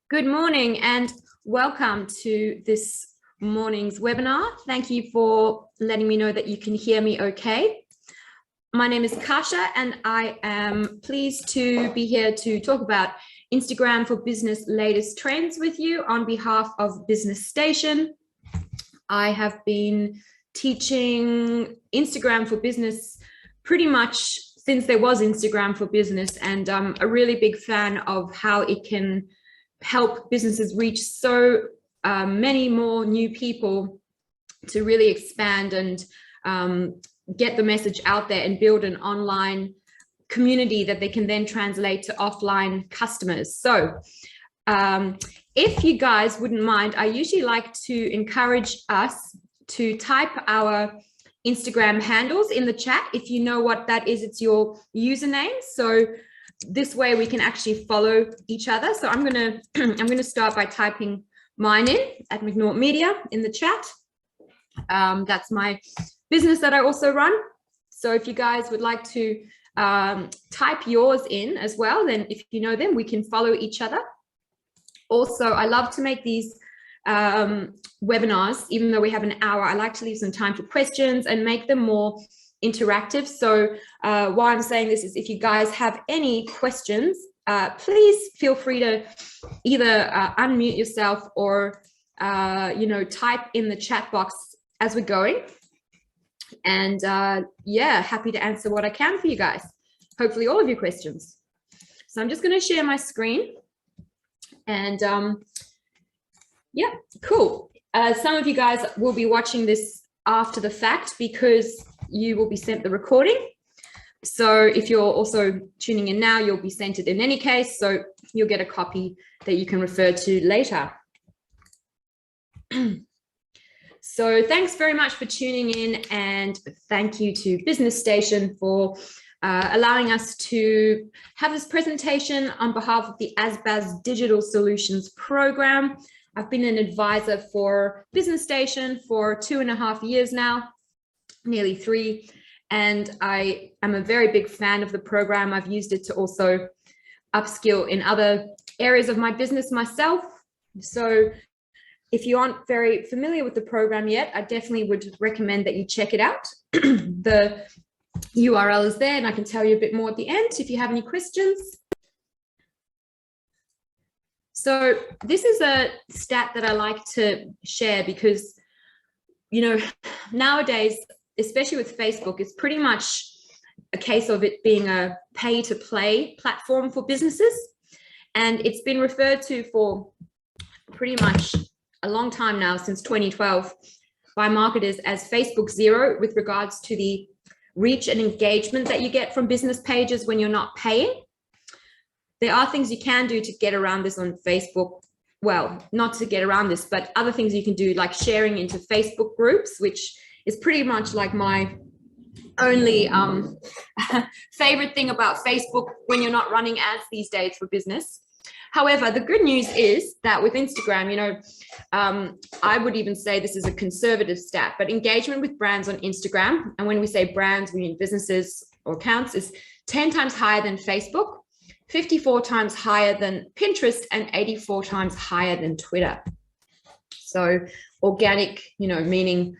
Good morning and welcome to this morning's webinar. Thank you for letting me know that you can hear me okay. My name is Kasia and I am pleased to be here to talk about Instagram for Business latest trends with you on behalf of Business Station. I have been teaching Instagram for Business pretty much since there was Instagram for Business, and I'm a really big fan of how it can help businesses reach so many more new people to really expand and get the message out there and build an online community that they can then translate to offline customers. So if you guys wouldn't mind, I usually like to encourage us to type our Instagram handles in the chat. If you know what that is, it's your username. So this way we can actually follow each other. So I'm gonna start by typing mine in at McNaught Media in the chat. That's my business that I also run. So if you guys would like to type yours in as well, then if you know them, we can follow each other. Also, I love to make these webinars, even though we have an hour, I like to leave some time for questions and make them more interactive. So why I'm saying this is if you guys have any questions, please feel free to either unmute yourself or type in the chat box as we're going. And yeah, happy to answer what I can for you guys. Hopefully all of your questions. So I'm just going to share my screen and yeah, cool. Some of you guys will be watching this after the fact because you will be sent the recording. So if you're also tuning in now, you'll be sent it in any case. So you'll get a copy that you can refer to later. So thanks very much for tuning in, and thank you to Business Station for allowing us to have this presentation on behalf of the ASBAS Digital Solutions Program. I've been an advisor for Business Station for 2.5 years now, nearly 3. And I am a very big fan of the program. I've used it to also upskill in other areas of my business myself. So if you aren't very familiar with the program yet, I definitely would recommend that you check it out. The URL is there and I can tell you a bit more at the end if you have any questions. So this is a stat that I like to share because, you know, nowadays, especially with Facebook, it's pretty much a case of it being a pay-to-play platform for businesses. And it's been referred to for pretty much a long time now, since 2012, by marketers as Facebook Zero with regards to the reach and engagement that you get from business pages when you're not paying. There are things you can do to get around this on Facebook. Well, not to get around this, but other things you can do, like sharing into Facebook groups, which is pretty much like my only favorite thing about Facebook when you're not running ads these days for business. However, the good news is that with Instagram, you know, I would even say this is a conservative stat, but engagement with brands on Instagram, and when we say brands, we mean businesses or accounts, is 10 times higher than Facebook, 54 times higher than Pinterest, and 84 times higher than Twitter. So organic, you know, meaning,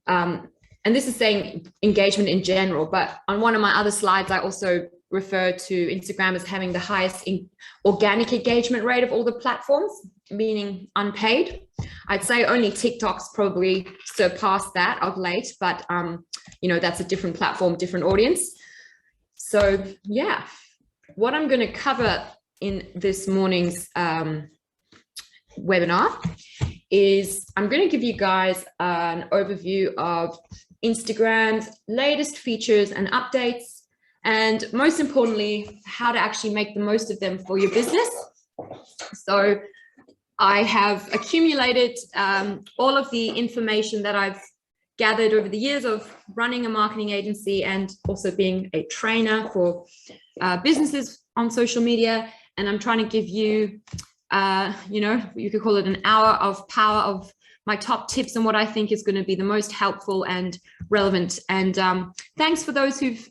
and this is saying engagement in general, but on one of my other slides, I also refer to Instagram as having the highest organic engagement rate of all the platforms, meaning unpaid. I'd say only TikTok's probably surpassed that of late, but you know, that's a different platform, different audience. So yeah, what I'm going to cover in this morning's webinar is I'm going to give you guys an overview of Instagram's latest features and updates, and most importantly, how to actually make the most of them for your business. So I have accumulated all of the information that I've gathered over the years of running a marketing agency and also being a trainer for businesses on social media. And I'm trying to give you, you know, you could call it an hour of power of my top tips and what I think is going to be the most helpful and relevant. And thanks for those who've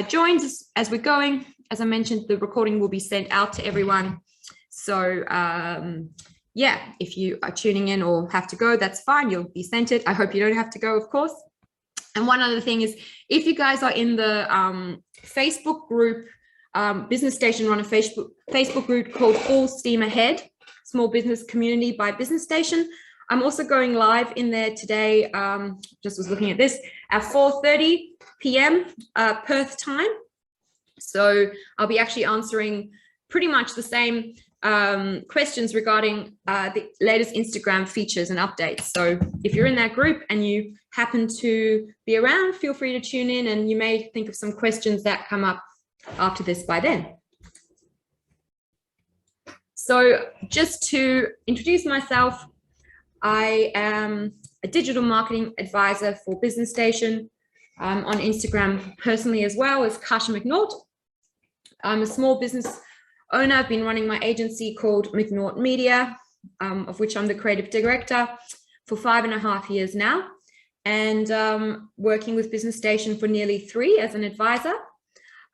joined us as we're going. As I mentioned, the recording will be sent out to everyone So yeah, if you are tuning in or have to go, that's fine. You'll be sent it. I hope you don't have to go, of course. And one other thing is, if you guys are in the Facebook group, Business Station run a Facebook group called Full Steam Ahead, Small Business Community by Business Station. I'm also going live in there today, just was looking at this, at 4:30 p.m. Perth time. So I'll be actually answering pretty much the same questions regarding the latest Instagram features and updates. So if you're in that group and you happen to be around, feel free to tune in, and you may think of some questions that come up after this by then. So just to introduce myself, I am a digital marketing advisor for Business Station, on Instagram personally as well as Kasia McNaught. I'm a small business owner. I've been running my agency called McNaught Media, of which I'm the creative director, for 5.5 years now, and working with Business Station for nearly 3 as an advisor.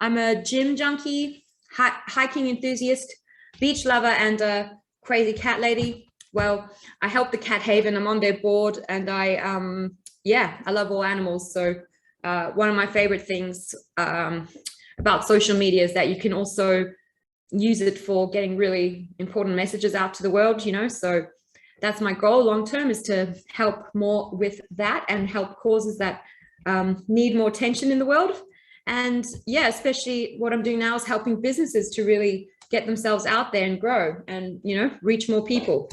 I'm a gym junkie, hiking enthusiast, beach lover, and a crazy cat lady. Well, I help the Cat Haven. I'm on their board, and I love all animals. So one of my favorite things about social media is that you can also use it for getting really important messages out to the world, you know. So that's my goal long term, is to help more with that and help causes that need more attention in the world. And yeah, especially what I'm doing now is helping businesses to really get themselves out there and grow and, you know, reach more people.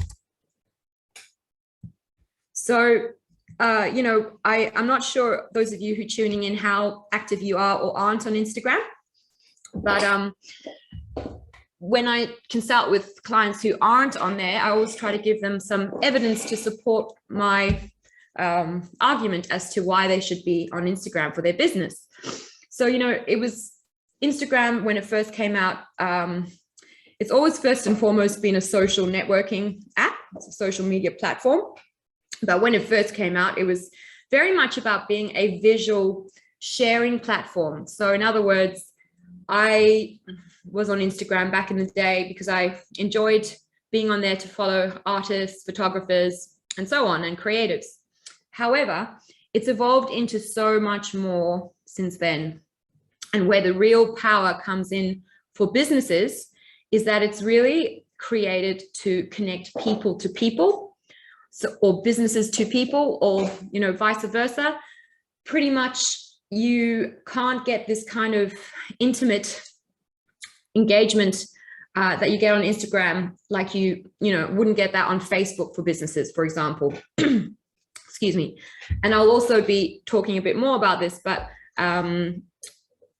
So you know, I'm not sure, those of you who are tuning in, how active you are or aren't on Instagram, but when I consult with clients who aren't on there, I always try to give them some evidence to support my argument as to why they should be on Instagram for their business. So, you know, it was Instagram when it first came out. It's always first and foremost been a social networking app. It's a social media platform. But when it first came out, it was very much about being a visual sharing platform. So in other words, I was on Instagram back in the day because I enjoyed being on there to follow artists, photographers, and so on, and creatives. However, it's evolved into so much more since then. And where the real power comes in for businesses is that it's really created to connect people to people, so, or businesses to people, or, you know, vice versa. Pretty much you can't get this kind of intimate engagement that you get on Instagram, like you know, wouldn't get that on Facebook for businesses, for example. Excuse me. And I'll also be talking a bit more about this, but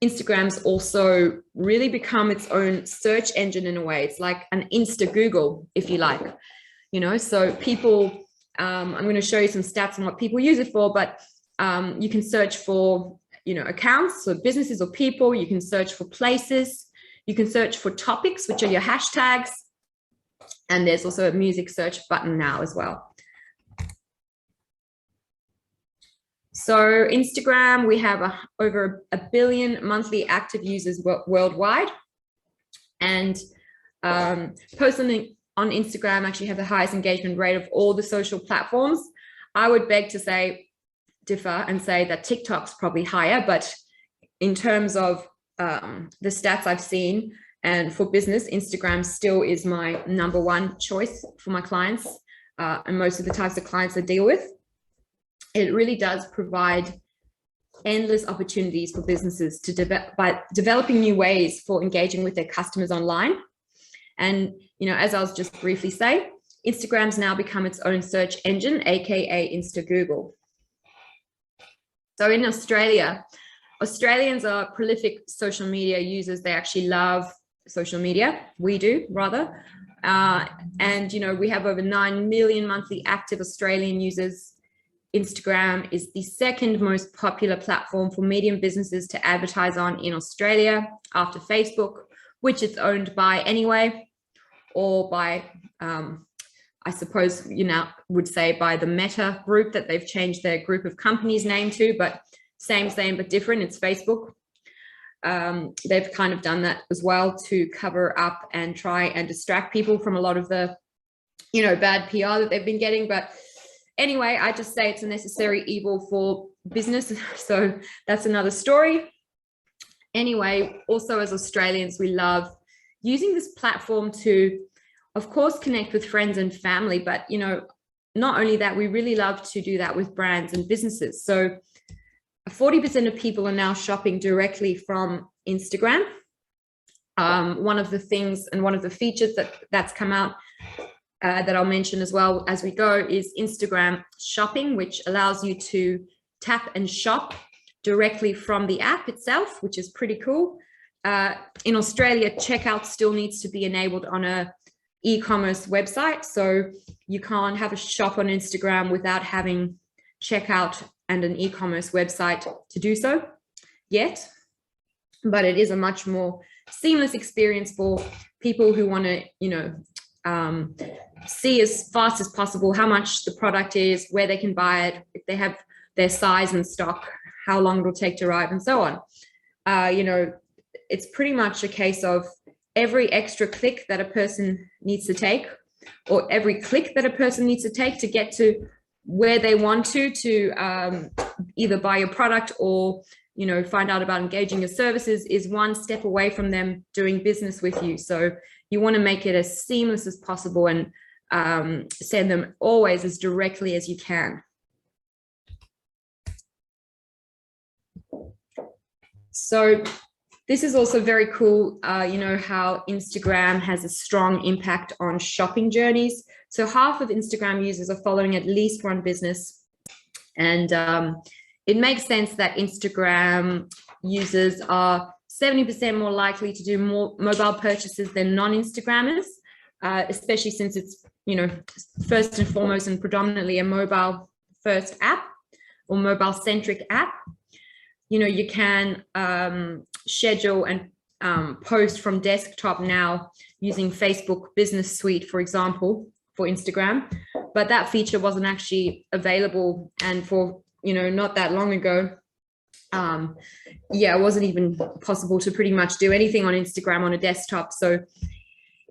Instagram's also really become its own search engine in a way. It's like an Insta Google, if you like, you know. So people, I'm going to show you some stats on what people use it for, but you can search for, you know, accounts, so businesses or people. You can search for places. You can search for topics, which are your hashtags. And there's also a music search button now as well. So Instagram, we have over 1 billion monthly active users worldwide. And personally on Instagram, actually have the highest engagement rate of all the social platforms. I would beg to differ and say that TikTok's probably higher, but in terms of the stats I've seen, and for business, Instagram still is my #1 choice for my clients and most of the types of clients I deal with. It really does provide endless opportunities for businesses to by developing new ways for engaging with their customers online. And, you know, as I was just briefly saying, Instagram's now become its own search engine, aka Insta Google. So in Australia, Australians are prolific social media users. They actually love social media. We do, rather. And, you know, we have over 9 million monthly active Australian users. Instagram is the second most popular platform for medium businesses to advertise on in Australia, after Facebook, which it's owned by anyway, or by, I suppose you now would say, by the Meta group that they've changed their group of companies name to, but same but different. It's Facebook. they've kind of done that as well to cover up and try and distract people from a lot of the, bad PR that they've been getting. But anyway, I just say it's a necessary evil for business. So that's another story. Anyway, also as Australians, we love using this platform to, of course, connect with friends and family. But, not only that, we really love to do that with brands and businesses. So 40% of people are now shopping directly from Instagram. One of the things and one of the features that's come out that I'll mention as well as we go is Instagram shopping, which allows you to tap and shop directly from the app itself, which is pretty cool. In Australia, checkout still needs to be enabled on a e-commerce website. So you can't have a shop on Instagram without having checkout and an e-commerce website to do so yet. But it is a much more seamless experience for people who want to, see as fast as possible how much the product is, where they can buy it, if they have their size in stock, how long it'll take to arrive, and so on. It's pretty much a case of every extra click that a person needs to take, or every click that a person needs to take to get to where they want to either buy your product or, find out about engaging your services, is one step away from them doing business with you. So you want to make it as seamless as possible and send them always as directly as you can. So this is also very cool, how Instagram has a strong impact on shopping journeys. So half of Instagram users are following at least one business. And it makes sense that Instagram users are 70% more likely to do more mobile purchases than non-Instagrammers, especially since it's, first and foremost and predominantly a mobile first app or mobile centric app. You can schedule and post from desktop now using Facebook Business Suite, for example, for Instagram, but that feature wasn't actually available. And for, not that long ago, it wasn't even possible to pretty much do anything on Instagram on a desktop. So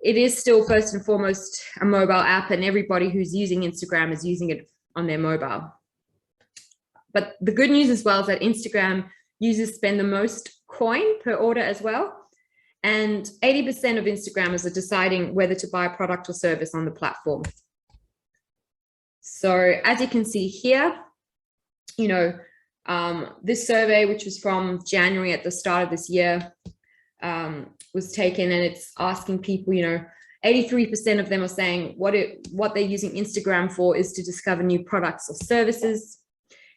it is still first and foremost a mobile app, and everybody who's using Instagram is using it on their mobile. But the good news as well is that Instagram users spend the most coin per order as well. And 80% of Instagrammers are deciding whether to buy a product or service on the platform. So as you can see here, this survey, which was from January at the start of this year, was taken, and it's asking people, 83% of them are saying what they're using Instagram for is to discover new products or services.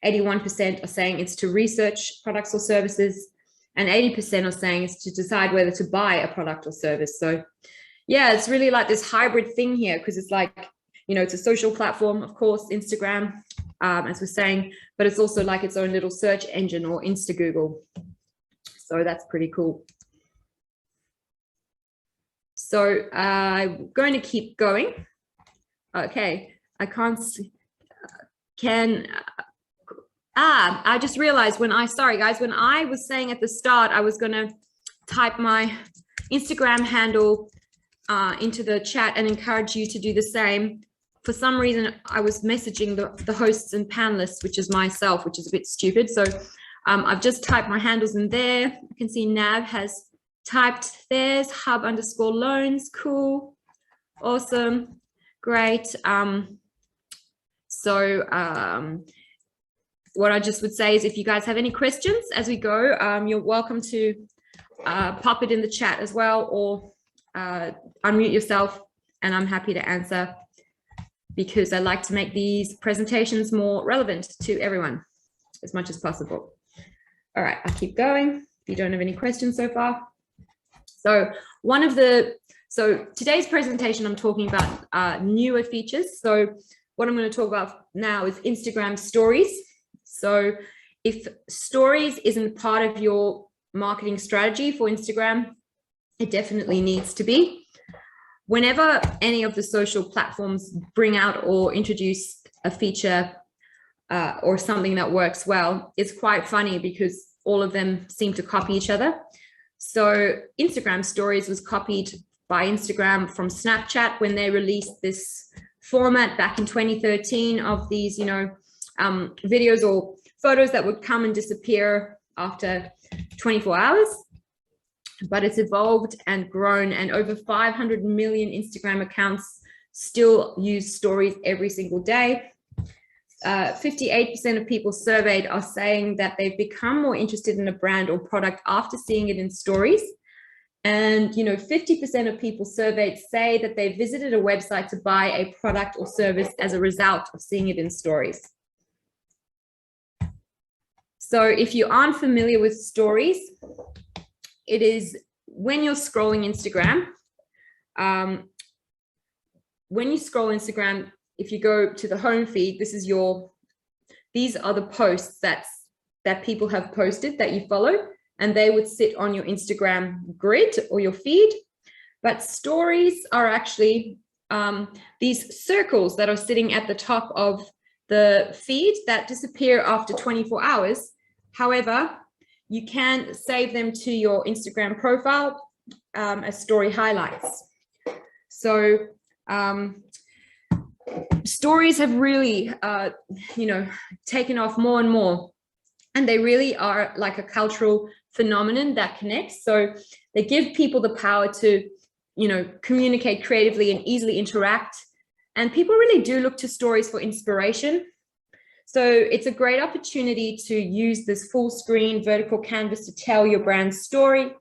81% are saying it's to research products or services, and 80% are saying it's to decide whether to buy a product or service. So yeah, it's really like this hybrid thing here, because it's like, it's a social platform, of course, Instagram, as we're saying, but it's also like its own little search engine or Insta Google. So that's pretty cool. So I'm going to keep going. Okay, I can't see. I just realized sorry guys, when I was saying at the start, I was going to type my Instagram handle into the chat and encourage you to do the same. For some reason, I was messaging the hosts and panelists, which is myself, which is a bit stupid. So I've just typed my handles in there. I can see Nav has typed theirs, hub_loans. Cool. Awesome. Great. What I just would say is, if you guys have any questions as we go, you're welcome to pop it in the chat as well, or unmute yourself, and I'm happy to answer, because I like to make these presentations more relevant to everyone as much as possible. All right, I'll keep going if you don't have any questions so far. So today's presentation, I'm talking about newer features. So what I'm going to talk about now is Instagram stories. So if stories isn't part of your marketing strategy for Instagram, it definitely needs to be. Whenever any of the social platforms bring out or introduce a feature or something that works well, it's quite funny because all of them seem to copy each other. So Instagram stories was copied by Instagram from Snapchat when they released this format back in 2013 of these, videos or photos that would come and disappear after 24 hours. But it's evolved and grown, and over 500 million Instagram accounts still use stories every single day. 58% of people surveyed are saying that they've become more interested in a brand or product after seeing it in stories. And 50% of people surveyed say that they visited a website to buy a product or service as a result of seeing it in stories. So if you aren't familiar with stories, it is when you're scrolling Instagram. When you scroll Instagram, if you go to the home feed, these are the posts that people have posted that you follow, and they would sit on your Instagram grid or your feed. But stories are actually these circles that are sitting at the top of the feed that disappear after 24 hours. However, you can save them to your Instagram profile as story highlights. So stories have really, taken off more and more, and they really are like a cultural phenomenon that connects. So they give people the power to, communicate creatively and easily interact. And people really do look to stories for inspiration. So it's a great opportunity to use this full screen vertical canvas to tell your brand's story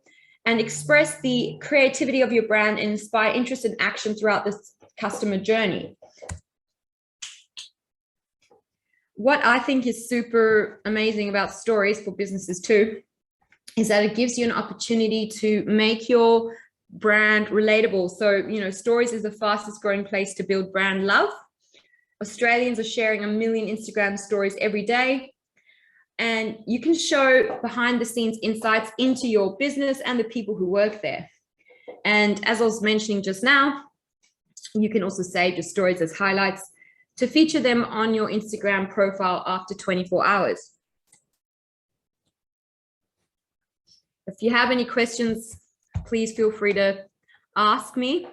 and express the creativity of your brand and inspire interest and action throughout this customer journey. What I think is super amazing about stories for businesses too is that it gives you an opportunity to make your brand relatable. So, stories is the fastest growing place to build brand love. Australians are sharing 1 million Instagram stories every day, and you can show behind the scenes insights into your business and the people who work there. And as I was mentioning just now, you can also save your stories as highlights to feature them on your Instagram profile after 24 hours. If you have any questions, please feel free to ask me.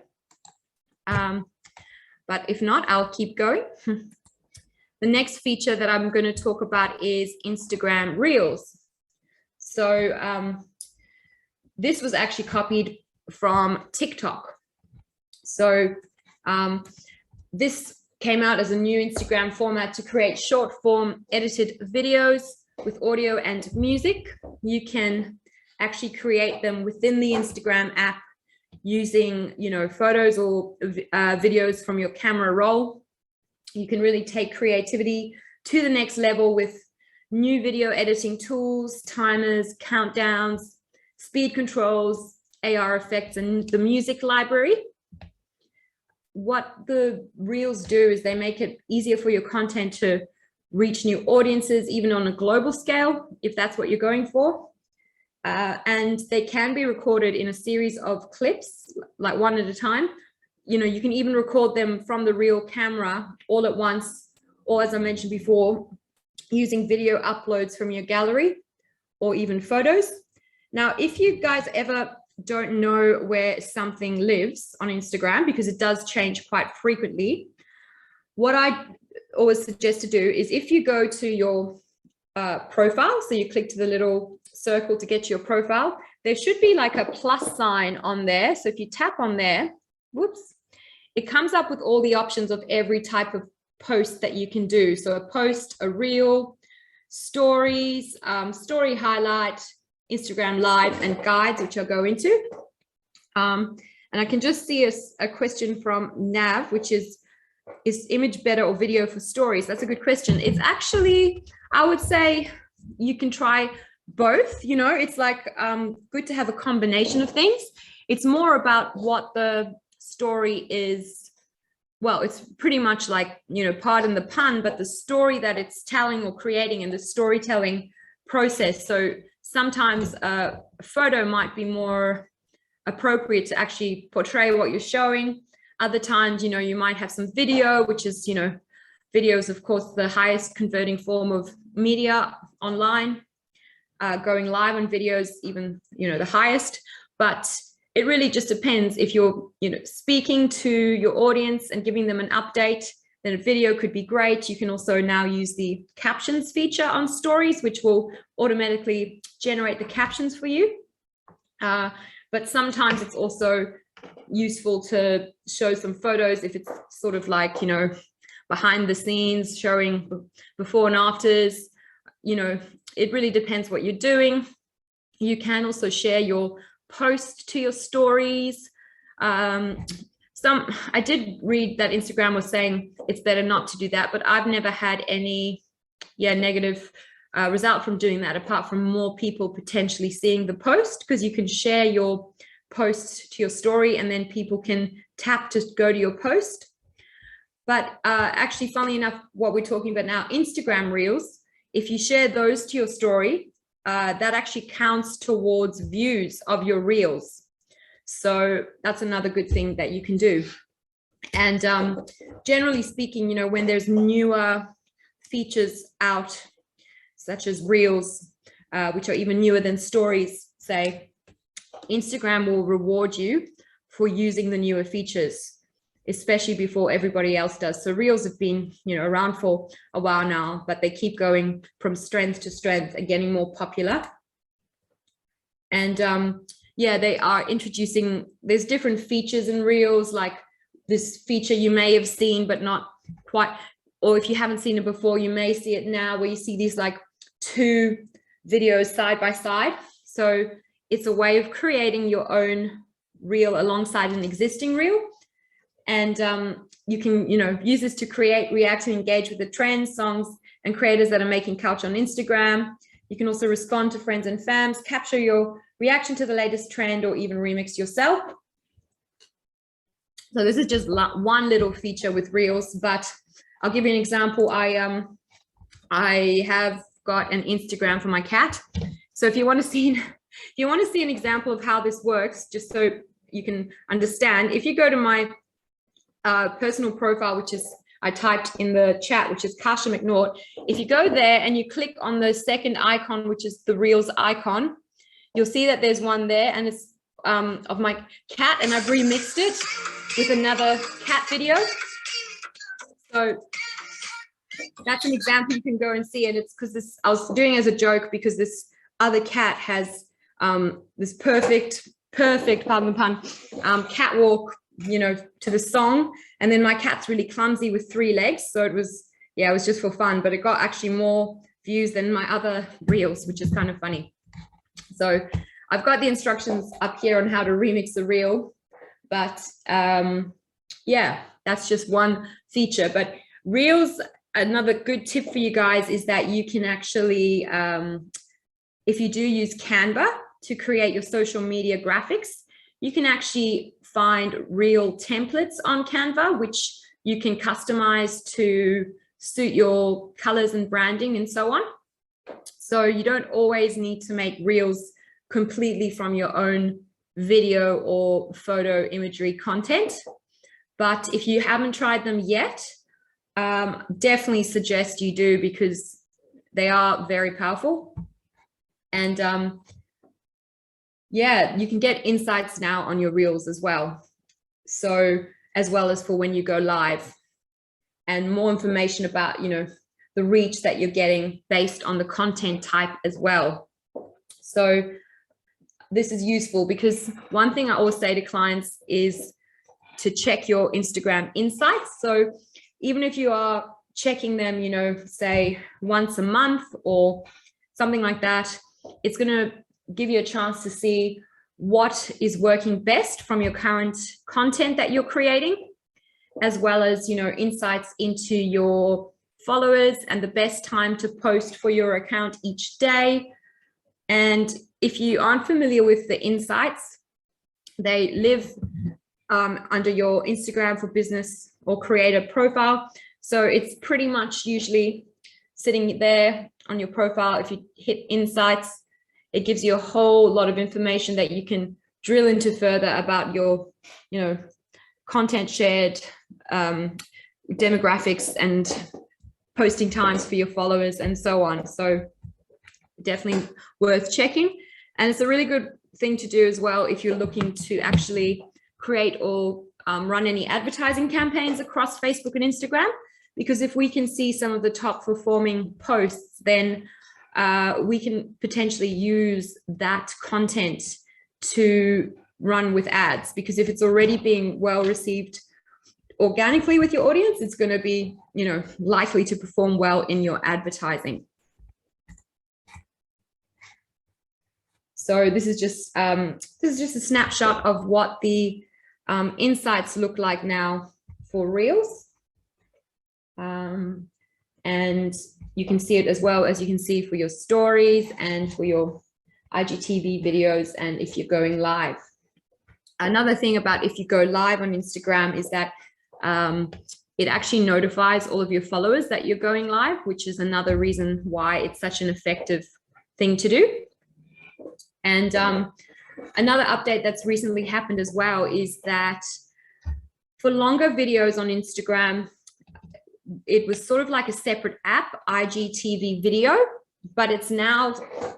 But if not, I'll keep going. The next feature that I'm going to talk about is Instagram Reels. So this was actually copied from TikTok. So this came out as a new Instagram format to create short form edited videos with audio and music. You can actually create them within the Instagram app using, photos or videos from your camera roll. You can really take creativity to the next level with new video editing tools, timers, countdowns, speed controls, AR effects, and the music library. What the Reels do is they make it easier for your content to reach new audiences, even on a global scale, if that's what you're going for. And they can be recorded in a series of clips, like one at a time. You can even record them from the Reel camera all at once, or as I mentioned before, using video uploads from your gallery or even photos. Now, if you guys ever don't know where something lives on Instagram, because it does change quite frequently, what I always suggest to do is if you go to your profile, so you click to the little circle to get to your profile, there should be like a plus sign on there. So if you tap on there, whoops, it comes up with all the options of every type of post that you can do. So a post, a reel, stories, story highlight, Instagram live, and guides, which I'll go into. And I can just see a question from Nav, which is image better or video for stories? That's a good question. It's actually, I would say you can try both. It's like good to have a combination of things. It's more about what the story is. Well, it's pretty much like, pardon the pun, but the story that it's telling or creating and the storytelling process. So sometimes a photo might be more appropriate to actually portray what you're showing. Other times, you might have some video, which is, video is, of course, the highest converting form of media online. going live on videos, even, the highest, but it really just depends. If you're, speaking to your audience and giving them an update, then a video could be great. You can also now use the captions feature on stories, which will automatically generate the captions for you. But sometimes it's also useful to show some photos if it's sort of like, behind the scenes, showing before and afters. It really depends what you're doing. You can also share your post to your stories. I did read that Instagram was saying it's better not to do that, but I've never had any negative result from doing that, apart from more people potentially seeing the post, because you can share your post to your story and then people can tap to go to your post. But actually, funnily enough, what we're talking about now, Instagram Reels, if you share those to your story, that actually counts towards views of your Reels. So that's another good thing that you can do. And generally speaking, when there's newer features out, such as Reels, which are even newer than stories, say, Instagram will reward you for using the newer features, especially before everybody else does. So Reels have been, around for a while now, but they keep going from strength to strength and getting more popular. And they are introducing, there's different features in Reels, like this feature you may have seen, but not quite, or if you haven't seen it before, you may see it now, where you see these like 2 videos side by side. So it's a way of creating your own reel alongside an existing reel. And you can, use this to create, react, and engage with the trends, songs, and creators that are making culture on Instagram. You can also respond to friends and fams, capture your reaction to the latest trend, or even remix yourself. So this is just one little feature with Reels, but I'll give you an example. I have got an Instagram for my cat. So if you want to see an example of how this works, just so you can understand, if you go to my personal profile, which is, I typed in the chat, which is Kasia McNaught. If you go there and you click on the second icon, which is the Reels icon, you'll see that there's one there, and it's of my cat, and I've remixed it with another cat video. So that's an example. You can go and see it. It's because this, I was doing it as a joke, because this other cat has this perfect, pardon the pun, catwalk, to the song. And then my cat's really clumsy with 3 legs. So it was just for fun, but it got actually more views than my other Reels, which is kind of funny. So I've got the instructions up here on how to remix the reel, but that's just one feature. But Reels, another good tip for you guys is that you can actually, if you do use Canva to create your social media graphics, you can actually find reel templates on Canva, which you can customize to suit your colors and branding and so on. So you don't always need to make reels completely from your own video or photo imagery content. But if you haven't tried them yet, definitely suggest you do, because they are very powerful. And you can get insights now on your reels as well. So as well as for when you go live, and more information about, the reach that you're getting based on the content type as well. So this is useful, because one thing I always say to clients is to check your Instagram insights. So even if you are checking them, say once a month or something like that, it's going to give you a chance to see what is working best from your current content that you're creating, as well as, insights into your followers and the best time to post for your account each day. And if you aren't familiar with the insights, they live under your Instagram for business or creator profile. So it's pretty much usually sitting there on your profile. If you hit insights, it gives you a whole lot of information that you can drill into further about your, content shared, demographics and posting times for your followers and so on. So definitely worth checking. And it's a really good thing to do as well if you're looking to actually create or run any advertising campaigns across Facebook and Instagram, because if we can see some of the top performing posts, then we can potentially use that content to run with ads, because if it's already being well received organically with your audience, it's going to be, you know, likely to perform well in your advertising. So this is just a snapshot of what the insights look like now for Reels. And you can see it as well as you can see for your stories and for your IGTV videos, and if you're going live. Another thing about if you go live on Instagram is that it actually notifies all of your followers that you're going live, which is another reason why it's such an effective thing to do. And another update that's recently happened as well is that for longer videos on Instagram, it was sort of like a separate app, IGTV video, but it's now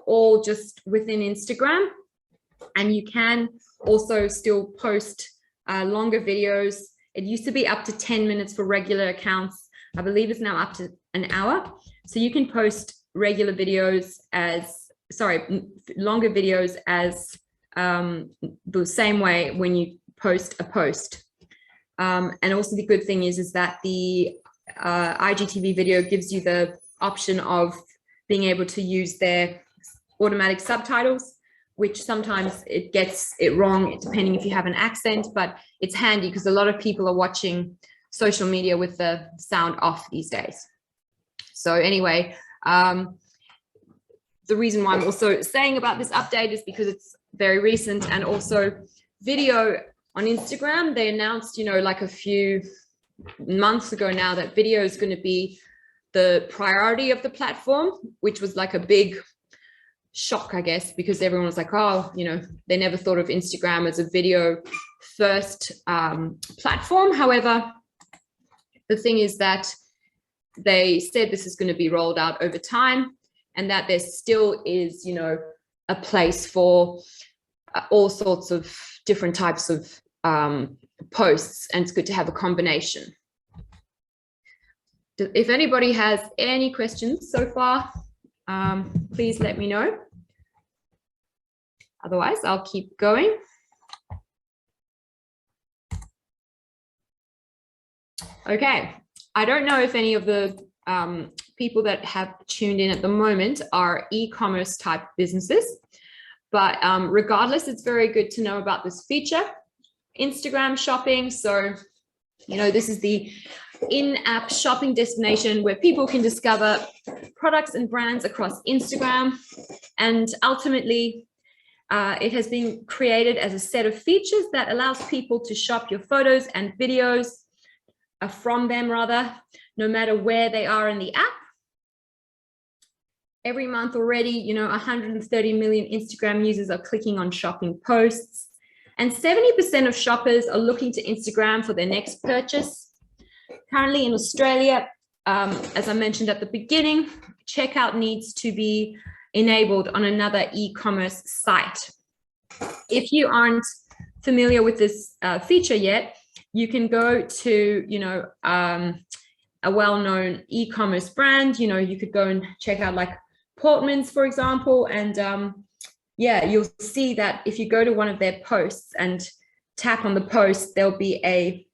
all just within Instagram. And you can also still post longer videos. It used to be up to 10 minutes for regular accounts. I believe it's now up to an hour. So you can post regular videos longer videos as the same way when you post a post. And also the good thing is that the IGTV video gives you the option of being able to use their automatic subtitles, which sometimes it gets it wrong depending if you have an accent, but it's handy because a lot of people are watching social media with the sound off these days. So anyway, the reason why I'm also saying about this update is because it's very recent, and also video on Instagram, they announced, you know, like a few months ago now that video is going to be the priority of the platform, which was like a big shock, I guess, because everyone was like, oh, you know, they never thought of Instagram as a video first platform. However, the thing is that they said this is going to be rolled out over time, and that there still is, you know, a place for all sorts of different types of posts, and it's good to have a combination. If anybody has any questions so far, please let me know. Otherwise, I'll keep going. Okay, I don't know if any of the people that have tuned in at the moment are e-commerce type businesses, but regardless, it's very good to know about this feature, Instagram shopping. So, you know, this is the in-app shopping destination where people can discover products and brands across Instagram. And ultimately, it has been created as a set of features that allows people to shop your photos and videos from them, rather, no matter where they are in the app. Every month already, you know, 130 million Instagram users are clicking on shopping posts, and 70% of shoppers are looking to Instagram for their next purchase. Currently in Australia, as I mentioned at the beginning, checkout needs to be enabled on another e-commerce site. If you aren't familiar with this feature yet, you can go to, you know, a well-known e-commerce brand. You know, you could go and check out like Portman's, for example, and yeah, you'll see that if you go to one of their posts and tap on the post, there'll be a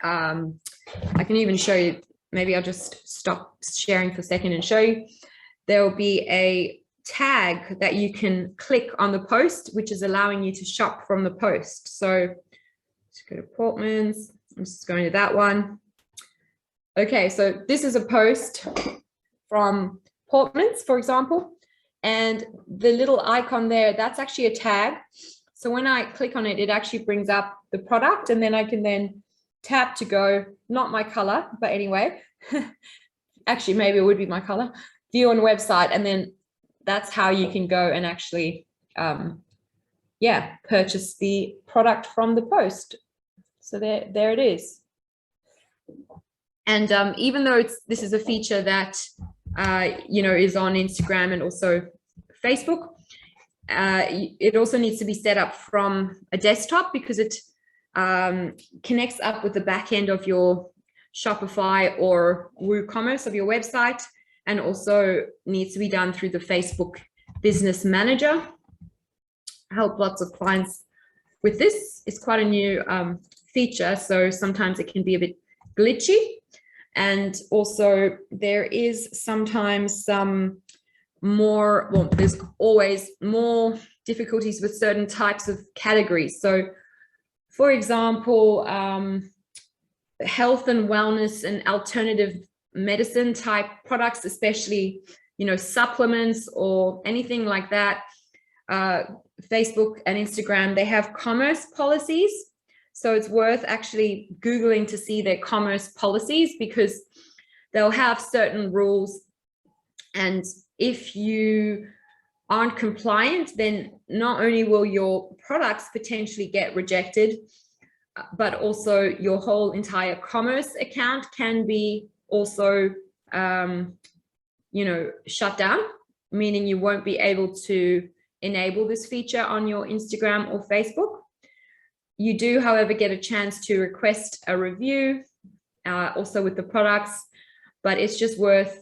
I can even show you, maybe I'll just stop sharing for a second and show you. There will be a tag that you can click on the post, which is allowing you to shop from the post. So let's go to Portman's. I'm just going to that one. Okay, so this is a post from Portman's, for example, and the little icon there, that's actually a tag. So when I click on it, it actually brings up the product, and then I can then tap to go, not my color, but anyway, actually maybe it would be my color, view on website, and then that's how you can go and actually yeah, purchase the product from the post. So there it is. And even though this is a feature that is on Instagram and also Facebook. It also needs to be set up from a desktop because it connects up with the back end of your Shopify or WooCommerce of your website, and also needs to be done through the Facebook Business Manager. I help lots of clients with this. It's quite a new feature, so sometimes it can be a bit glitchy. And also there is sometimes some more, well, there's always more difficulties with certain types of categories. So for example, health and wellness and alternative medicine type products, especially, supplements or anything like that, Facebook and Instagram, they have commerce policies. So it's worth actually Googling to see their commerce policies, because they'll have certain rules. And if you aren't compliant, then not only will your products potentially get rejected, but also your whole entire commerce account can be also, shut down, meaning you won't be able to enable this feature on your Instagram or Facebook. You do, however, get a chance to request a review also with the products, but it's just worth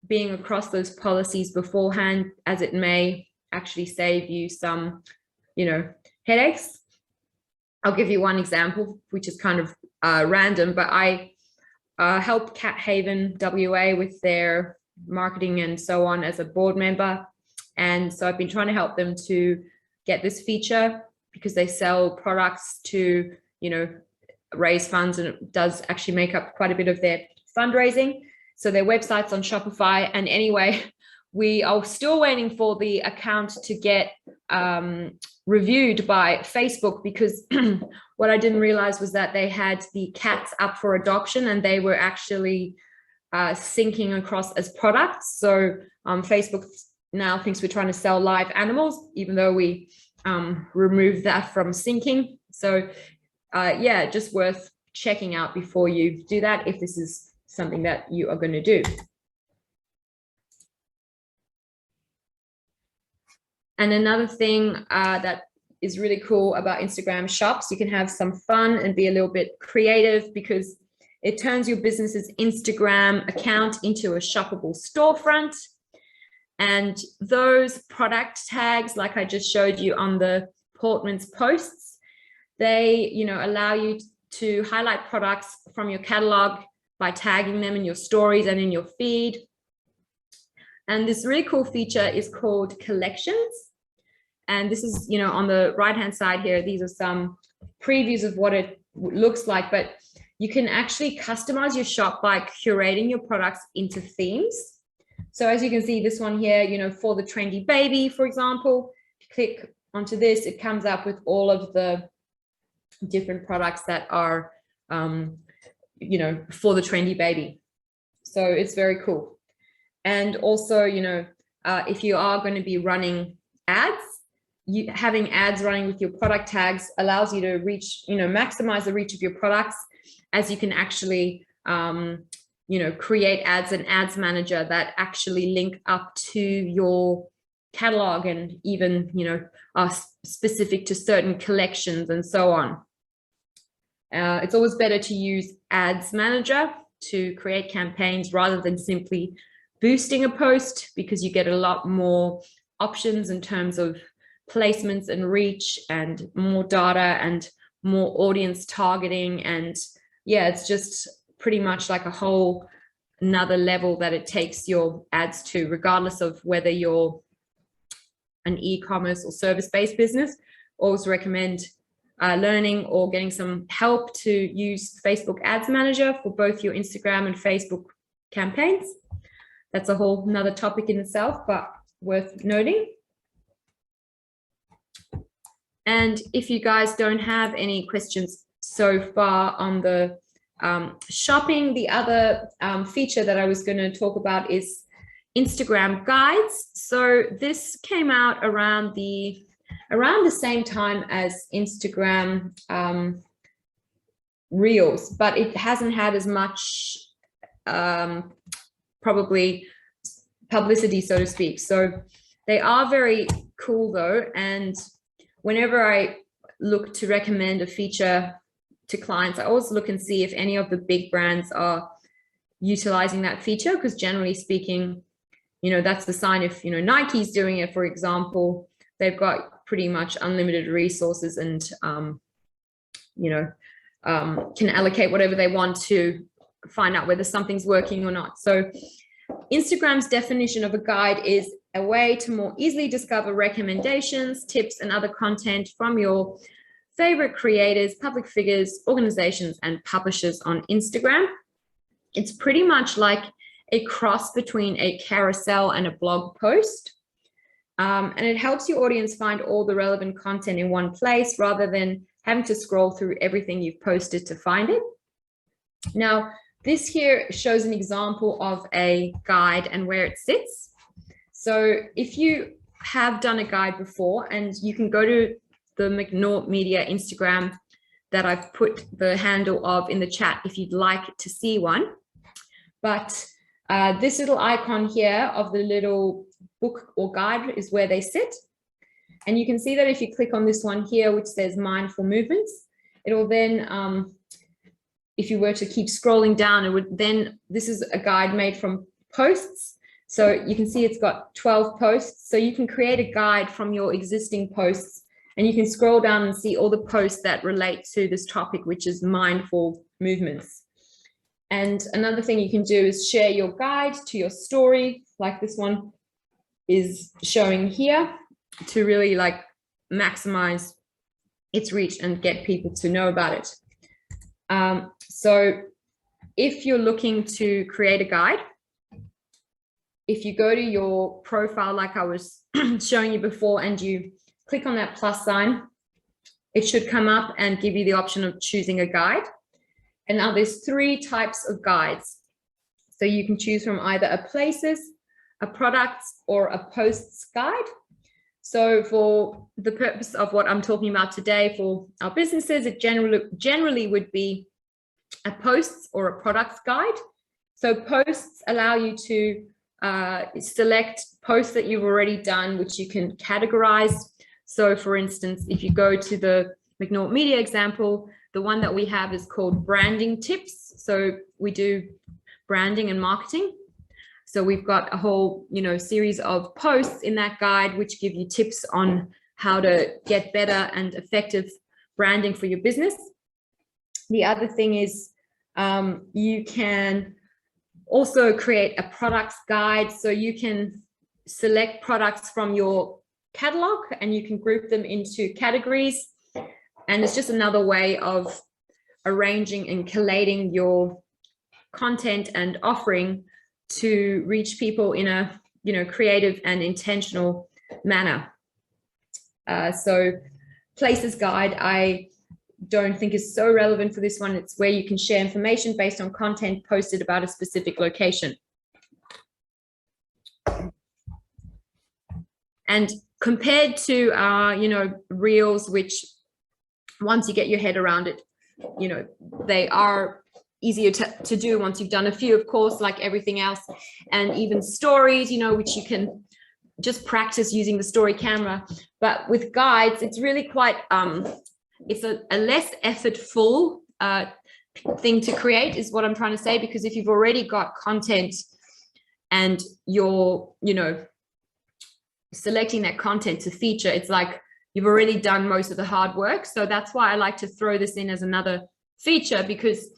being across those policies beforehand, as it may actually save you some, headaches. I'll give you one example, which is kind of random, but I helped Cat Haven WA with their marketing and so on as a board member. And so I've been trying to help them to get this feature, because they sell products to, raise funds, and it does actually make up quite a bit of their fundraising. So their website's on Shopify. And anyway, we are still waiting for the account to get reviewed by Facebook, because what I didn't realize was that they had the cats up for adoption and they were actually syncing across as products. So Facebook now thinks we're trying to sell live animals, even though we removed that from syncing. So just worth checking out before you do that, if this is something that you are going to do. And another thing that is really cool about Instagram shops, you can have some fun and be a little bit creative, because it turns your business's Instagram account into a shoppable storefront. And those product tags, like I just showed you on the Portman's posts, they, allow you to highlight products from your catalog by tagging them in your stories and in your feed. And this really cool feature is called Collections. And this is, on the right-hand side here, these are some previews of what it looks like, but you can actually customize your shop by curating your products into themes. So as you can see, this one here, for the trendy baby, for example, click onto this, it comes up with all of the different products that are, for the trendy baby. So it's very cool. And also, if you are going to be running ads, having ads running with your product tags allows you to reach, maximize the reach of your products, as you can actually, create ads and ads manager that actually link up to your catalog and even, are specific to certain collections and so on. It's always better to use ads manager to create campaigns rather than simply boosting a post, because you get a lot more options in terms of placements and reach and more data and more audience targeting. And it's just pretty much like a whole another level that it takes your ads to, regardless of whether you're an e-commerce or service-based business. Always recommend learning or getting some help to use Facebook Ads Manager for both your Instagram and Facebook campaigns. That's a whole another topic in itself, but worth noting. And if you guys don't have any questions so far on the shopping, the other feature that I was going to talk about is Instagram guides. So this came out around the same time as Instagram Reels, but it hasn't had as much probably publicity, so to speak. So they are very cool though. And whenever I look to recommend a feature to clients, I always look and see if any of the big brands are utilizing that feature, because generally speaking, you know, that's the sign. If, you know, Nike's doing it, for example, they've got pretty much unlimited resources and, you know, can allocate whatever they want to find out whether something's working or not. So Instagram's definition of a guide is a way to more easily discover recommendations, tips, and other content from your favorite creators, public figures, organizations, and publishers on Instagram. It's pretty much like a cross between a carousel and a blog post. And it helps your audience find all the relevant content in one place rather than having to scroll through everything you've posted to find it. Now, this here shows an example of a guide and where it sits. So if you have done a guide before, and you can go to the McNaught Media Instagram that I've put the handle of in the chat if you'd like to see one. But this little icon here of the little book or guide is where they sit. And you can see that if you click on this one here, which says mindful movements, it'll then, if you were to keep scrolling down, it would then, this is a guide made from posts. So you can see it's got 12 posts. So you can create a guide from your existing posts, and you can scroll down and see all the posts that relate to this topic, which is mindful movements. And another thing you can do is share your guide to your story, like this one is showing here, to really like maximize its reach and get people to know about it. So if you're looking to create a guide, if you go to your profile, like I was showing you before, and you click on that plus sign, it should come up and give you the option of choosing a guide. And now there's 3 types of guides. So you can choose from either a places, a products, or a posts guide. So for the purpose of what I'm talking about today for our businesses, it generally would be a posts or a products guide. So posts allow you to select posts that you've already done, which you can categorize. So for instance, if you go to the McNaught Media example, the one that we have is called branding tips. So we do branding and marketing. So we've got a whole, you know, series of posts in that guide, which give you tips on how to get better and effective branding for your business. The other thing is you can also create a products guide. So you can select products from your catalog and you can group them into categories. And it's just another way of arranging and collating your content and offering to reach people in a, you know, creative and intentional manner. So places guide, I don't think is so relevant for this one. It's where you can share information based on content posted about a specific location. And compared to, you know, reels, which once you get your head around it, you know, they are easier to do once you've done a few, of course, like everything else. And even stories, you know, which you can just practice using the story camera. But with guides, it's really quite, it's a less effortful thing to create, is what I'm trying to say, because if you've already got content and you're, you know, selecting that content to feature, it's like you've already done most of the hard work. So that's why I like to throw this in as another feature, because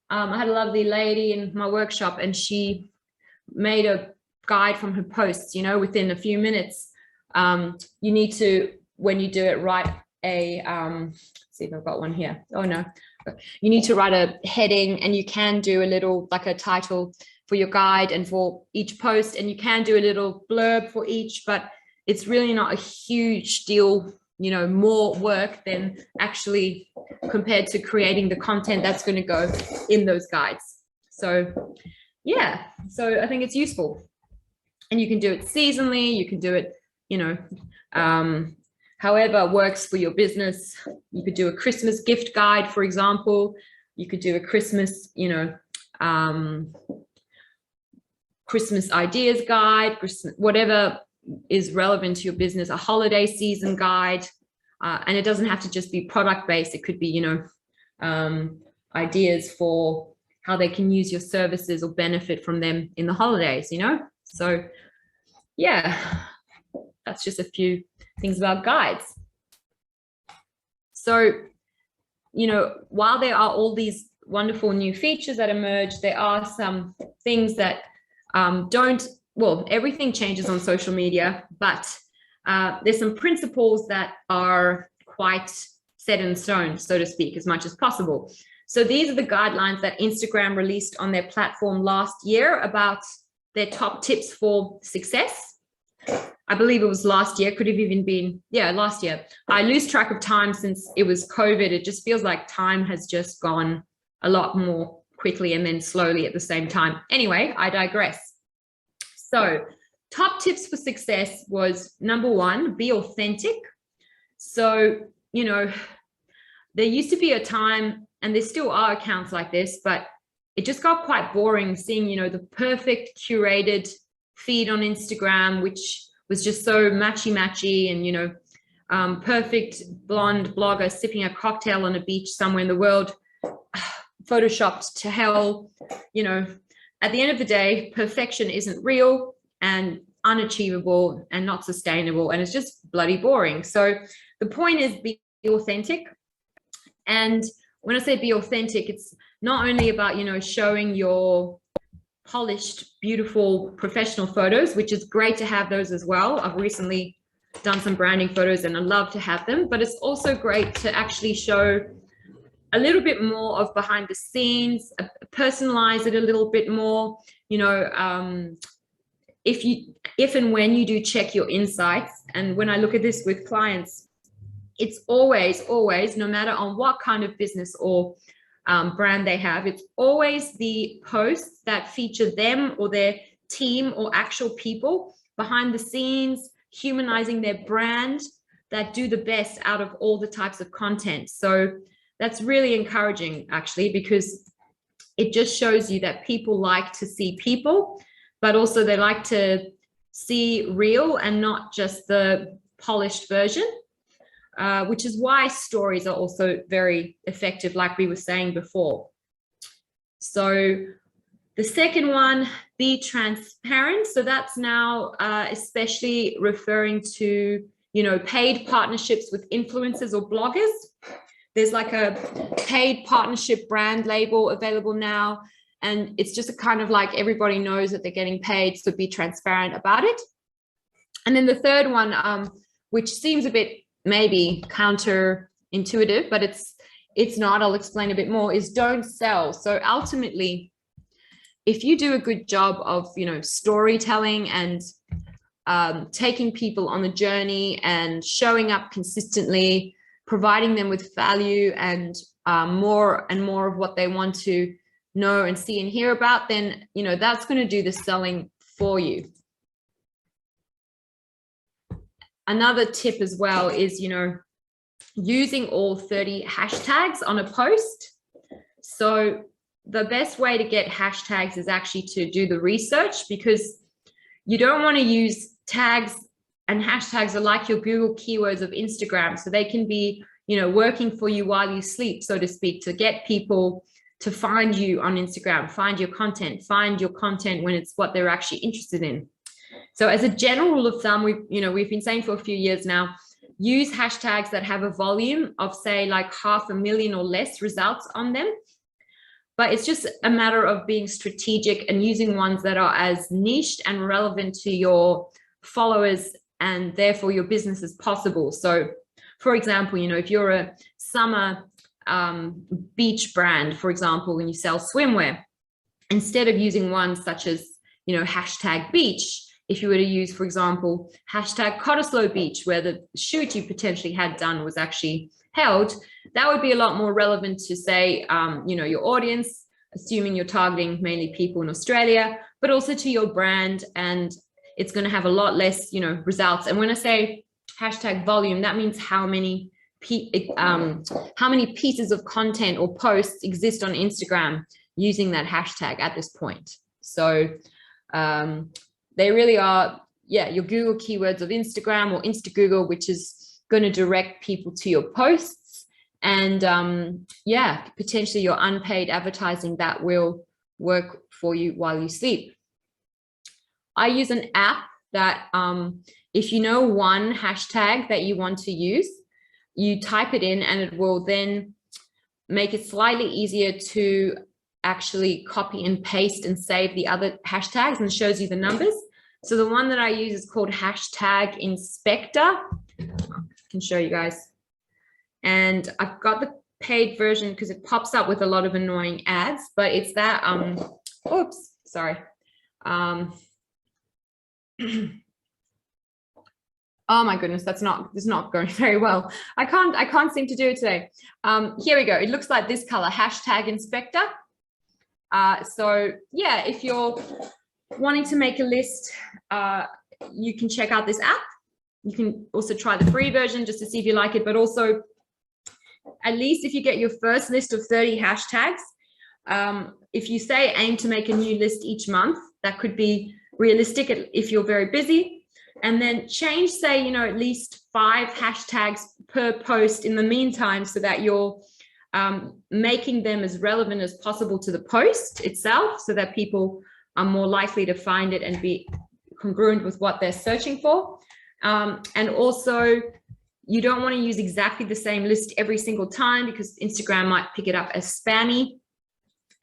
I had a lovely lady in my workshop and she made a guide from her posts, you know, within a few minutes. You need to, when you do it, write a, see if I've got one here. Oh no, you need to write a heading, and you can do a little, like a title for your guide and for each post, and you can do a little blurb for each, but it's really not a huge deal, you know, more work than actually compared to creating the content that's going to go in those guides. So yeah, so I think it's useful, and you can do it seasonally. You can do it, you know, however works for your business. You could do a Christmas gift guide, for example. You could do a Christmas, you know, Christmas ideas guide, Christmas, whatever is relevant to your business, a holiday season guide. And it doesn't have to just be product based. It could be, ideas for how they can use your services or benefit from them in the holidays, So yeah, that's just a few things about guides. So, while there are all these wonderful new features that emerge, there are some things that everything changes on social media, but there's some principles that are quite set in stone, so to speak, as much as possible. So these are the guidelines that Instagram released on their platform last year about their top tips for success. I believe it was last year, could have even been, last year. I lose track of time since it was COVID. It just feels like time has just gone a lot more quickly and then slowly at the same time. Anyway, I digress. So top tips for success was number 1, be authentic. So, there used to be a time, and there still are accounts like this, but it just got quite boring seeing, the perfect curated feed on Instagram, which was just so matchy and, perfect blonde blogger sipping a cocktail on a beach somewhere in the world, photoshopped to hell. At the end of the day, perfection isn't real and unachievable and not sustainable, and it's just bloody boring. So the point is, be authentic. And when I say be authentic, it's not only about, showing your polished, beautiful, professional photos, which is great to have those as well. I've recently done some branding photos and I love to have them, but it's also great to actually show a little bit more of behind the scenes, personalize it a little bit more, if and when you do check your insights. And when I look at this with clients, it's always, no matter on what kind of business or brand they have, it's always the posts that feature them or their team or actual people behind the scenes, humanizing their brand, that do the best out of all the types of content. So that's really encouraging, actually, because it just shows you that people like to see people, but also they like to see real and not just the polished version. Which is why stories are also very effective, like we were saying before. So the second one, be transparent. So that's now especially referring to, paid partnerships with influencers or bloggers. There's like a paid partnership brand label available now, and it's just a kind of like everybody knows that they're getting paid, so be transparent about it. And then the third one, which seems a bit maybe counterintuitive, but it's not, I'll explain a bit more, is don't sell. So ultimately, if you do a good job of, storytelling and taking people on the journey and showing up consistently, providing them with value and more and more of what they want to know and see and hear about, then, that's going to do the selling for you. Another tip as well is, using all 30 hashtags on a post. So the best way to get hashtags is actually to do the research, because you don't want to use tags, and hashtags are like your Google keywords of Instagram. So they can be, working for you while you sleep, so to speak, to get people to find you on Instagram, find your content when it's what they're actually interested in. So as a general rule of thumb, we've been saying for a few years now, use hashtags that have a volume of, say, like 500,000 or less results on them. But it's just a matter of being strategic and using ones that are as niched and relevant to your followers and therefore your business as possible. So for example, if you're a summer beach brand, for example, and you sell swimwear, instead of using ones such as, hashtag beach, if you were to use, for example, hashtag Cottesloe Beach, where the shoot you potentially had done was actually held, that would be a lot more relevant to, say, your audience, assuming you're targeting mainly people in Australia, but also to your brand, and it's going to have a lot less, results. And when I say hashtag volume, that means how many pieces of content or posts exist on Instagram using that hashtag at this point. So They really are, yeah, your Google keywords of Instagram or Insta-Google, which is going to direct people to your posts. And yeah, potentially your unpaid advertising that will work for you while you sleep. I use an app that if you know one hashtag that you want to use, you type it in and it will then make it slightly easier to actually copy and paste and save the other hashtags, and shows you the numbers. So the one that I use is called hashtag inspector. I can show you guys. And I've got the paid version because it pops up with a lot of annoying ads, but it's that, oops, sorry. Oh my goodness, it's not going very well. I can't seem to do it today. Here we go. It looks like this color, hashtag inspector. So yeah, if you're wanting to make a list, you can check out this app. You can also try the free version just to see if you like it, but also at least if you get your first list of 30 hashtags, if you say aim to make a new list each month, that could be realistic if you're very busy. And then change, say, at least 5 hashtags per post in the meantime, so that you're making them as relevant as possible to the post itself, so that people are more likely to find it and be congruent with what they're searching for. And also, you don't want to use exactly the same list every single time, because Instagram might pick it up as spammy.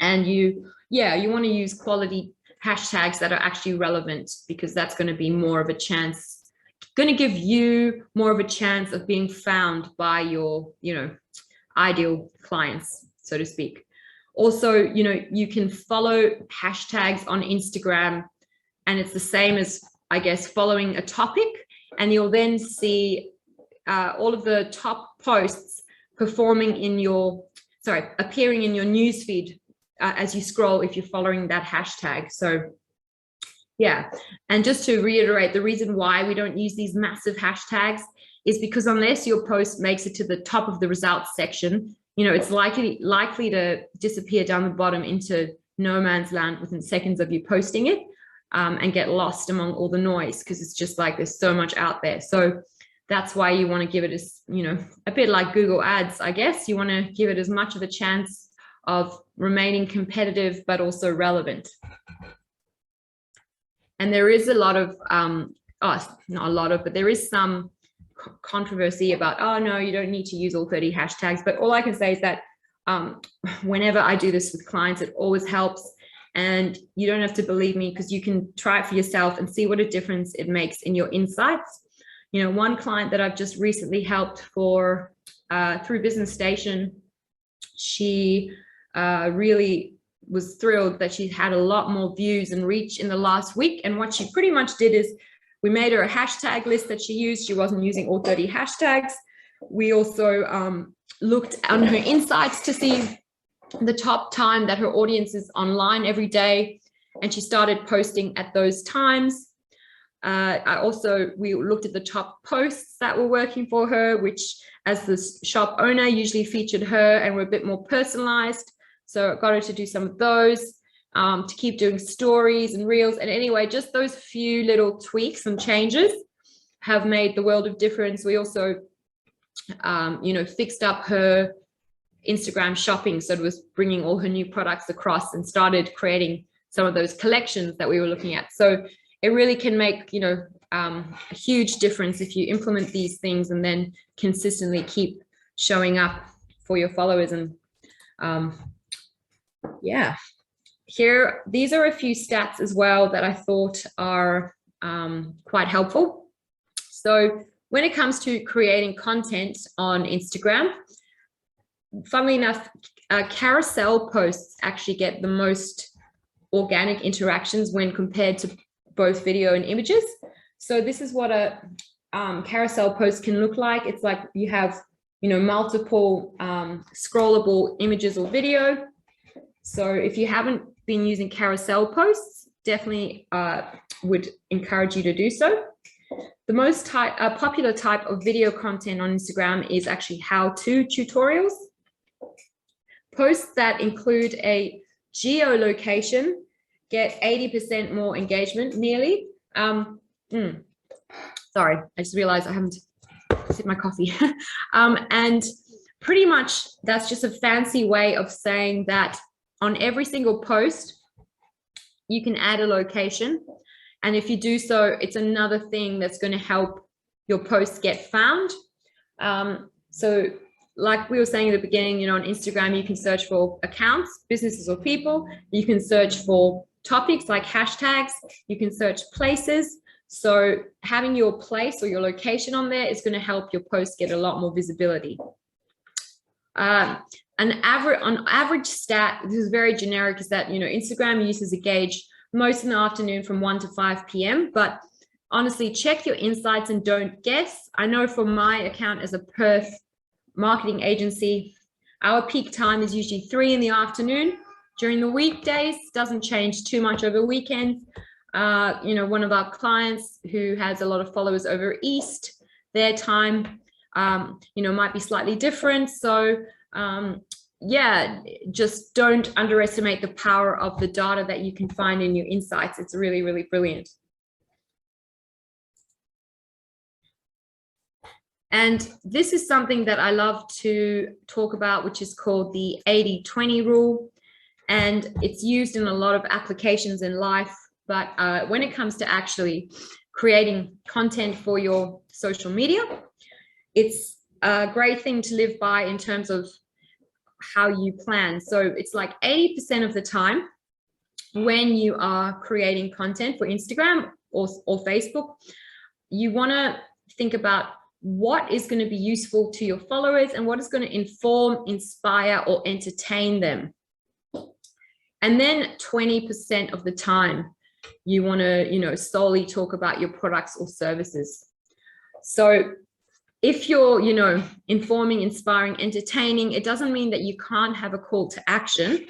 And you want to use quality hashtags that are actually relevant, because that's going to be more of a chance, going to give you more of a chance of being found by your, ideal clients, so to speak. Also, you can follow hashtags on Instagram, and it's the same as, I guess, following a topic, and you'll then see all of the top posts appearing in your newsfeed as you scroll, if you're following that hashtag. So yeah, and just to reiterate, the reason why we don't use these massive hashtags is because unless your post makes it to the top of the results section, it's likely to disappear down the bottom into no man's land within seconds of you posting it, and get lost among all the noise, because it's just like there's so much out there. So that's why you want to give it as, a bit like Google Ads, I guess. You want to give it as much of a chance of remaining competitive, but also relevant. And there is a lot of, not a lot of, but there is some controversy about, oh no, you don't need to use all 30 hashtags. But all I can say is that whenever I do this with clients, it always helps. And you don't have to believe me, because you can try it for yourself and see what a difference it makes in your insights. One client that I've just recently helped for through Business Station, she really was thrilled that she had a lot more views and reach in the last week. And what she pretty much did is we made her a hashtag list that she used. She wasn't using all 30 hashtags. We also looked on her insights to see the top time that her audience is online every day, and she started posting at those times. We looked at the top posts that were working for her, which as the shop owner usually featured her and were a bit more personalized. So I got her to do some of those, to keep doing stories and reels. And anyway, just those few little tweaks and changes have made the world of difference. We also, fixed up her Instagram shopping. So it was bringing all her new products across, and started creating some of those collections that we were looking at. So it really can make, a huge difference if you implement these things and then consistently keep showing up for your followers. And yeah, these are a few stats as well that I thought are quite helpful. So when it comes to creating content on Instagram, funnily enough, carousel posts actually get the most organic interactions when compared to both video and images. So this is what a carousel post can look like. It's like you have, multiple scrollable images or video. So if you haven't been using carousel posts, definitely would encourage you to do so. The most popular type of video content on Instagram is actually how-to tutorials. Posts that include a geolocation get 80% more engagement, nearly. Sorry, I just realized I haven't sipped my coffee. And pretty much that's just a fancy way of saying that on every single post, you can add a location. And if you do so, it's another thing that's going to help your posts get found. So like we were saying at the beginning, you know, on Instagram, you can search for accounts, businesses or people. You can search for topics like hashtags. You can search places. So having your place or your location on there is going to help your post get a lot more visibility. On average stat, this is very generic, is that, you know, Instagram uses a gauge most in the afternoon from 1 to 5 p.m. But honestly, check your insights and don't guess. I know for my account as a Perth marketing agency, our peak time is usually 3 in the afternoon. During the weekdays, doesn't change too much over weekends. You know, one of our clients who has a lot of followers over East, their time, you know, might be slightly different. So yeah, just don't underestimate the power of the data that you can find in your insights. It's really, really brilliant. And this is something that I love to talk about, which is called the 80-20 rule. And it's used in a lot of applications in life. But when it comes to actually creating content for your social media, it's a great thing to live by in terms of how you plan. So it's like 80% of the time when you are creating content for Instagram or Facebook, you want to think about what is going to be useful to your followers and what is going to inform, inspire, or entertain them. And then 20% of the time, you want to, you know, solely talk about your products or services. So if you're, you know, informing, inspiring, entertaining, it doesn't mean that you can't have a call to action.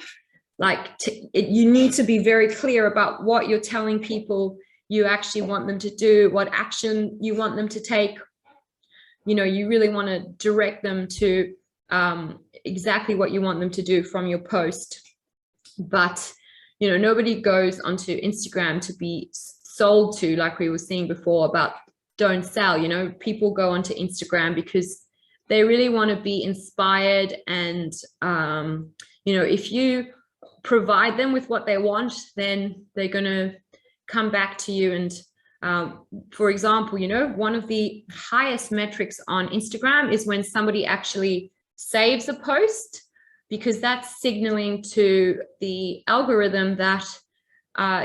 Like you need to be very clear about what you're telling people you actually want them to do, what action you want them to take. You know, you really want to direct them to exactly what you want them to do from your post. But, you know, nobody goes onto Instagram to be sold to, like we were seeing before about don't sell. You know, people go onto Instagram because they really want to be inspired. And, you know, if you provide them with what they want, then they're going to come back to you. And for example, you know, one of the highest metrics on Instagram is when somebody actually saves a post, because that's signaling to the algorithm that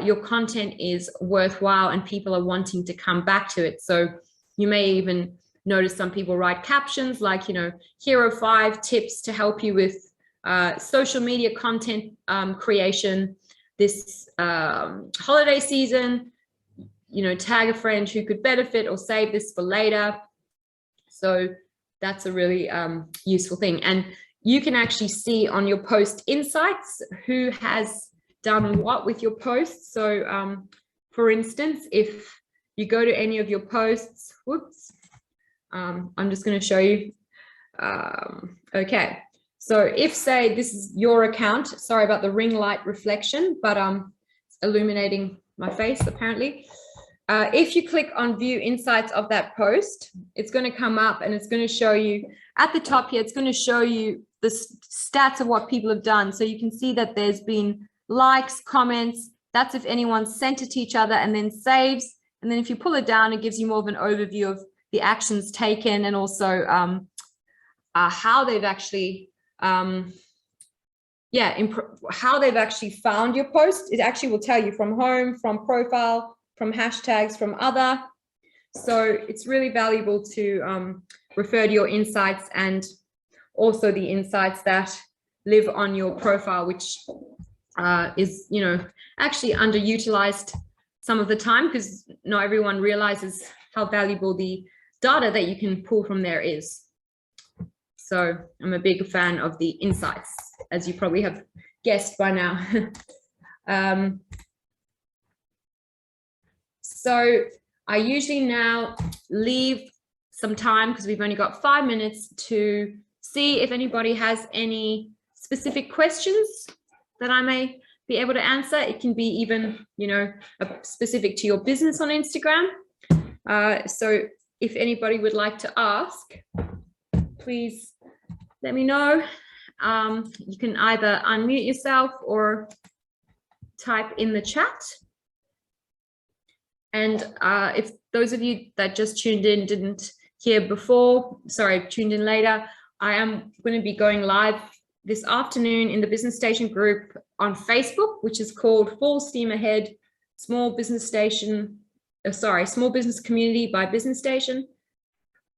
your content is worthwhile and people are wanting to come back to it. So you may even notice some people write captions like, you know, here are 5 tips to help you with social media content creation this holiday season. You know, tag a friend who could benefit or save this for later. So that's a really useful thing. And you can actually see on your post insights who has done what with your posts. So for instance, if you go to any of your posts, whoops, I'm just going to show you. Okay, so if, say, this is your account, sorry about the ring light reflection, but it's illuminating my face apparently. If you click on view insights of that post, it's going to come up and it's going to show you at the top here, it's going to show you the stats of what people have done. So you can see that there's been likes, comments, that's if anyone sent it to each other, and then saves. And then if you pull it down, it gives you more of an overview of the actions taken and also how they've actually, how they've actually found your post. It actually will tell you from home, from profile, from hashtags, from other. So it's really valuable to refer to your insights and also the insights that live on your profile, which is, you know, actually underutilized some of the time because not everyone realizes how valuable the data that you can pull from there is. So I'm a big fan of the insights, as you probably have guessed by now. So I usually now leave some time, because we've only got 5 minutes, to see if anybody has any specific questions that I may be able to answer. It can be even, specific to your business on Instagram. So if anybody would like to ask, please let me know. You can either unmute yourself or type in the chat. And if those of you that just tuned in didn't hear before, sorry, tuned in later, I am going to be going live this afternoon in the Business Station group on Facebook, which is called Full Steam Ahead Small Business Community by Business Station.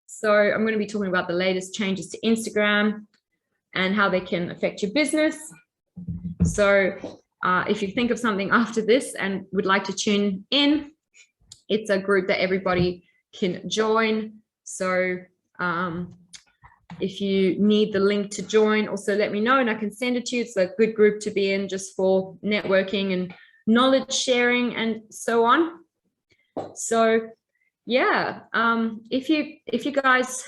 So I'm going to be talking about the latest changes to Instagram and how they can affect your business. So if you think of something after this and would like to tune in, it's a group that everybody can join. So if you need the link to join, also let me know and I can send it to you. It's a good group to be in just for networking and knowledge sharing and so on. So yeah, if you guys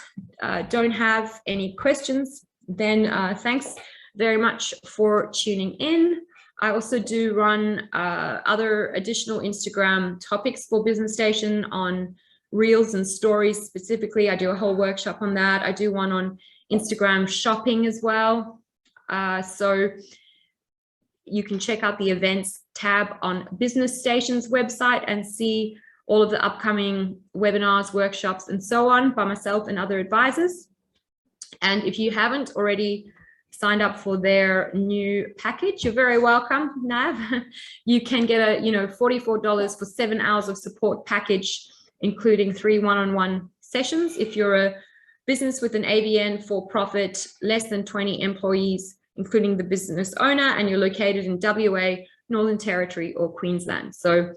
don't have any questions, then thanks very much for tuning in. I also do run other additional Instagram topics for Business Station on Reels and Stories specifically. I do a whole workshop on that. I do one on Instagram shopping as well. So you can check out the events tab on Business Station's website and see all of the upcoming webinars, workshops, and so on by myself and other advisors. And if you haven't already signed up for their new package, you're very welcome, Nav. You can get a $44 for 7 hours of support package, including 3 one-on-one sessions. If you're a business with an ABN for profit, less than 20 employees, including the business owner, and you're located in WA, Northern Territory, or Queensland. So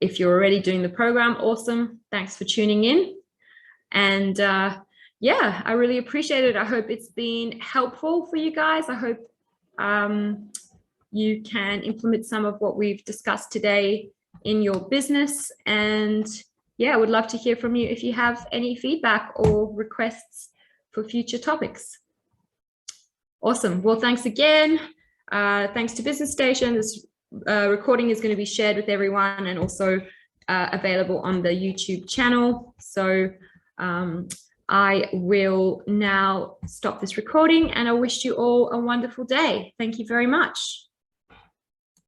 if you're already doing the program, awesome. Thanks for tuning in. And yeah, I really appreciate it. I hope it's been helpful for you guys. I hope you can implement some of what we've discussed today in your business. And yeah, I would love to hear from you if you have any feedback or requests for future topics. Awesome. Well, thanks again. Thanks to Business Station. This recording is going to be shared with everyone and also available on the YouTube channel. So I will now stop this recording and I wish you all a wonderful day. Thank you very much.